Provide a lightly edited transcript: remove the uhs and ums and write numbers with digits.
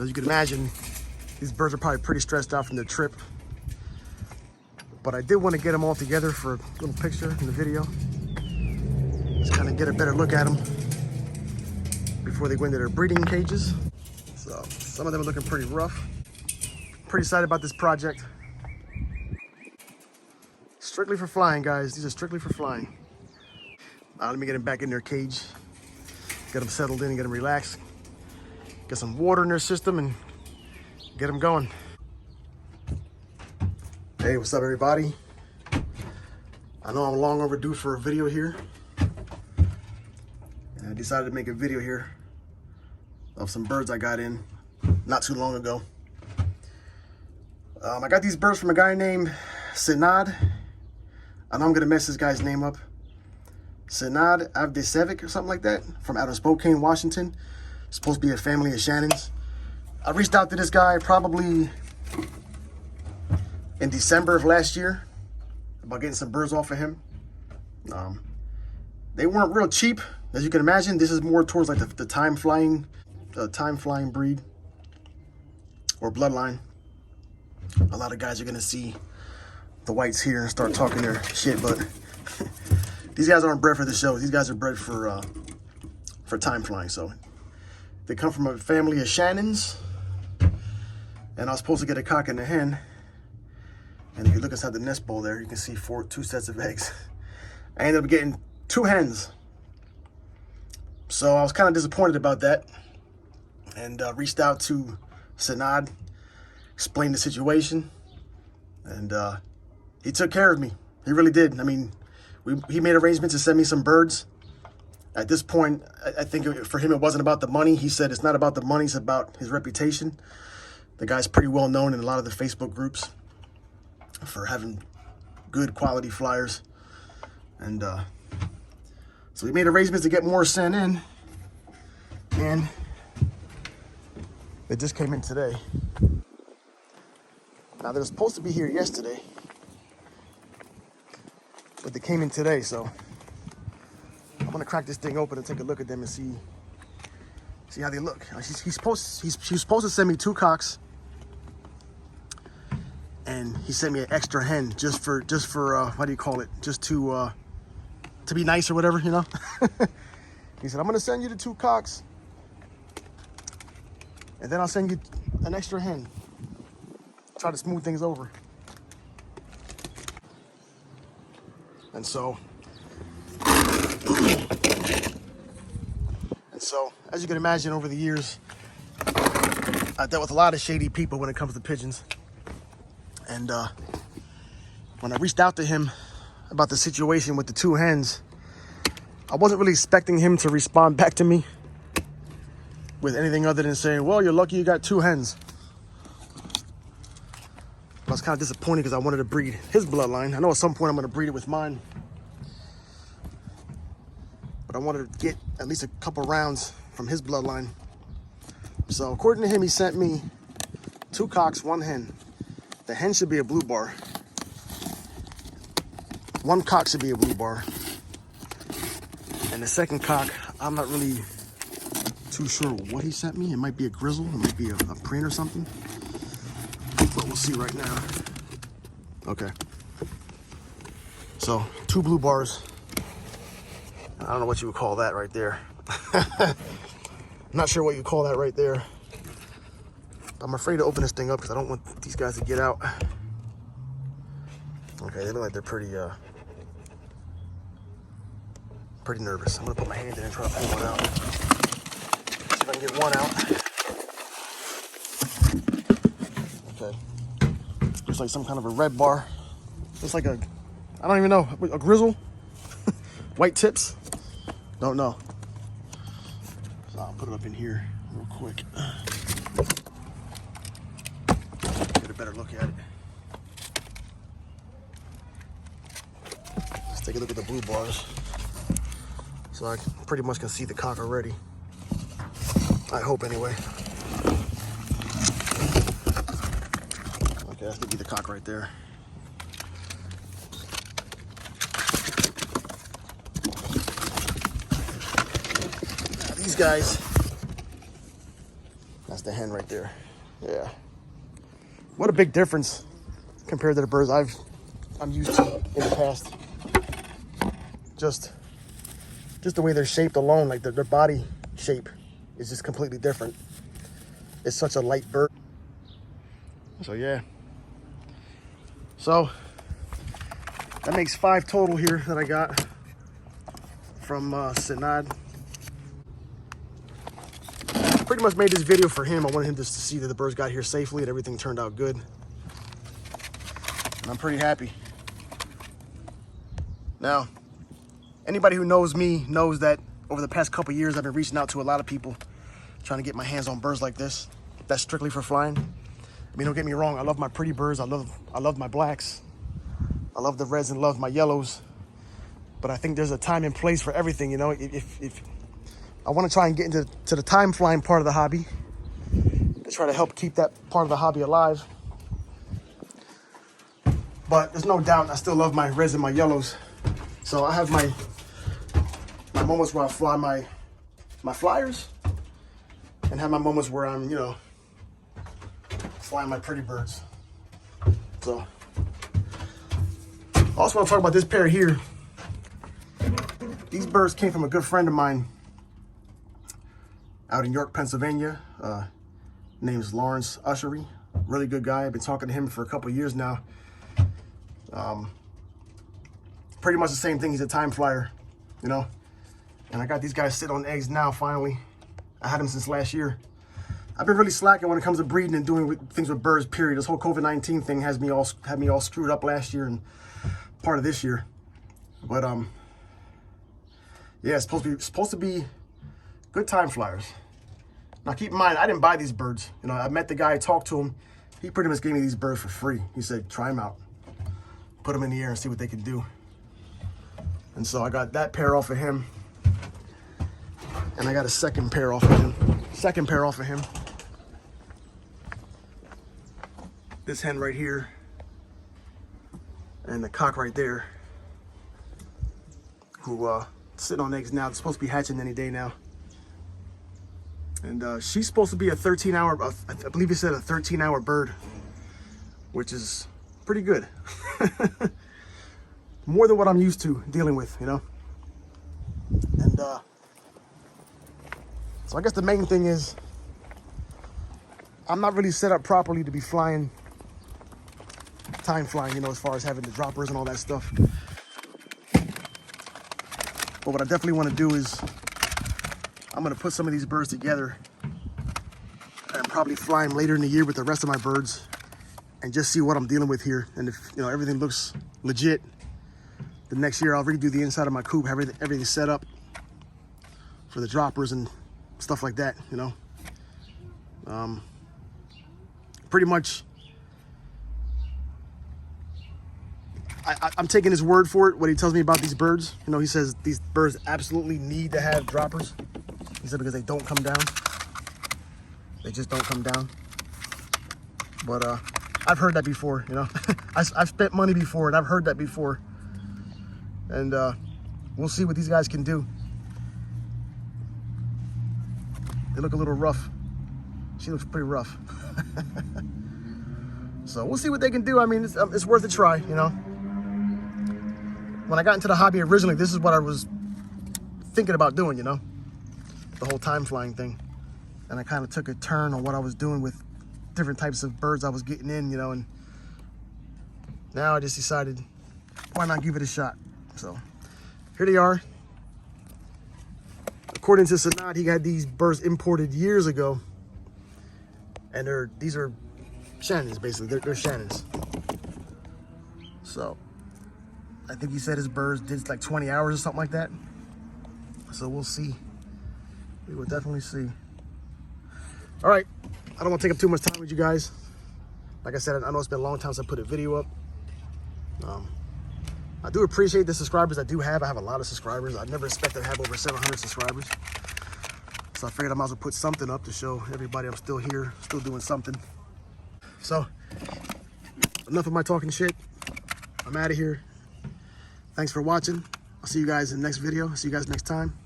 So as you can imagine, these birds are probably pretty stressed out from their trip. But I did want to get them all together for a little picture in the video. Just kind of get a better look at them before they go into their breeding cages. So some of them are looking pretty rough. Pretty excited about this project. Strictly for flying, guys. These are strictly for flying. Let me get them back in their cage. Get them settled in and get them relaxed. Get some water in their system and get them going. Hey, what's up, everybody? I know I'm long overdue for a video here. And I decided to make a video here of some birds I got in not too long ago. I got these birds from a guy named Senad. I know I'm gonna mess this guy's name up. Senad Avdicevic or something like that, from out of Spokane, Washington. Supposed to be a family of Shannons. I reached out to this guy probably in December of last year about getting some birds off of him. They weren't real cheap, as you can imagine. This is more towards like the time flying breed or bloodline. A lot of guys are gonna see the whites here and start talking their shit, but these guys aren't bred for the show. These guys are bred for time flying. So they come from a family of Shannons, and I was supposed to get a cock and a hen. And if you look inside the nest bowl there, you can see two sets of eggs. I ended up getting 2 hens. So I was kind of disappointed about that, and reached out to Senad, explained the situation, and he took care of me. He really did. I mean, he made arrangements to send me some birds. At this point, I think for him it wasn't about the money. He said it's not about the money, it's about his reputation. The guy's pretty well known in a lot of the Facebook groups for having good quality flyers. And so we made arrangements to get more sent in, and they just came in today. Now they're supposed to be here yesterday, but they came in today, so I'm gonna crack this thing open and take a look at them and see how they look. She was supposed to send me 2 cocks, and he sent me an extra hen just for what do you call it? Just to be nice or whatever, you know. He said, I'm gonna send you the 2 cocks, and then I'll send you an extra hen. Try to smooth things over. And so, as you can imagine, over the years, I've dealt with a lot of shady people when it comes to pigeons. And when I reached out to him about the situation with the 2 hens, I wasn't really expecting him to respond back to me with anything other than saying, well, you're lucky you got 2 hens. I was kind of disappointed because I wanted to breed his bloodline. I know at some point I'm going to breed it with mine, but I wanted to get at least a couple rounds from his bloodline. So according to him, he sent me 2 cocks, 1 hen. The hen should be a blue bar. 1 cock should be a blue bar. And the second cock, I'm not really too sure what he sent me. It might be a grizzle, it might be a preen or something. But we'll see right now. Okay. So 2 blue bars. I don't know what you would call that right there. I'm not sure what you call that right there. I'm afraid to open this thing up because I don't want these guys to get out. Okay, they look like they're pretty nervous. I'm gonna put my hand in and try to pull one out. See if I can get one out. Okay. Looks like some kind of a red bar. Looks like I don't even know, a grizzle? White tips? Don't know. So I'll put it up in here real quick. Get a better look at it. Let's take a look at the blue bars. So I pretty much can see the cock already. I hope anyway. Okay, that's gonna be the cock right there. Now these guys, That's the hen right there. Yeah. What a big difference compared to the birds I'm used to in the past. Just the way they're shaped alone, like their body shape is just completely different. It's such a light bird. So yeah. So that makes 5 total here that I got from Senad. Pretty much made this video for him. I wanted him just to see that the birds got here safely and everything turned out good. And I'm pretty happy. Now, anybody who knows me knows that over the past couple years, I've been reaching out to a lot of people trying to get my hands on birds like this. That's strictly for flying. I mean, don't get me wrong. I love my pretty birds. I love my blacks. I love the reds and love my yellows. But I think there's a time and place for everything, you know. If I want to try and get into the time flying part of the hobby, to try to help keep that part of the hobby alive. But there's no doubt I still love my reds and my yellows. So I have my moments where I fly my flyers, and have my moments where I'm, you know, flying my pretty birds. So I also want to talk about this pair here. These birds came from a good friend of mine out in York, Pennsylvania. Name's Lawrence Ushery. Really good guy. I've been talking to him for a couple of years now. Pretty much the same thing. He's a time flyer, you know. And I got these guys sitting on eggs now, finally. I had them since last year. I've been really slacking when it comes to breeding and doing things with birds, period. This whole COVID-19 thing had me all screwed up last year and part of this year. But yeah, it's supposed to be good time flyers. Now keep in mind, I didn't buy these birds. You know, I met the guy, I talked to him. He pretty much gave me these birds for free. He said, try them out. Put them in the air and see what they can do. And so I got that pair off of him. And I got a second pair off of him. This hen right here. And the cock right there. Who sitting on eggs now. It's supposed to be hatching any day now. And she's supposed to be a 13-hour, I believe he said a 13-hour bird, which is pretty good. More than what I'm used to dealing with, you know. And so I guess the main thing is I'm not really set up properly to be flying, time flying, you know, as far as having the droppers and all that stuff. But what I definitely want to do is I'm going to put some of these birds together and probably fly them later in the year with the rest of my birds and just see what I'm dealing with here. And if, you know, everything looks legit, the next year I'll redo the inside of my coop, have everything set up for the droppers and stuff like that, you know. Pretty much, I'm taking his word for it, what he tells me about these birds. You know, he says these birds absolutely need to have droppers. He said because they don't come down. They just don't come down. But I've heard that before, you know. I've spent money before and I've heard that before. And we'll see what these guys can do. They look a little rough. She looks pretty rough. So we'll see what they can do. I mean, it's worth a try, you know. When I got into the hobby originally, this is what I was thinking about doing, you know. The whole time flying thing. And I kind of took a turn on what I was doing with different types of birds I was getting in, you know. And now I just decided, why not give it a shot? So here they are. According to Senad, he got these birds imported years ago. And these are Shannons, basically. They're Shannons. So I think he said his birds did like 20 hours or something like that. So we'll see. We will definitely see. All right. I don't want to take up too much time with you guys. Like I said, I know it's been a long time since I put a video up. I do appreciate the subscribers I do have. I have a lot of subscribers. I never expected to have over 700 subscribers. So I figured I might as well put something up to show everybody I'm still here, still doing something. So, enough of my talking shit. I'm out of here. Thanks for watching. I'll see you guys in the next video. See you guys next time.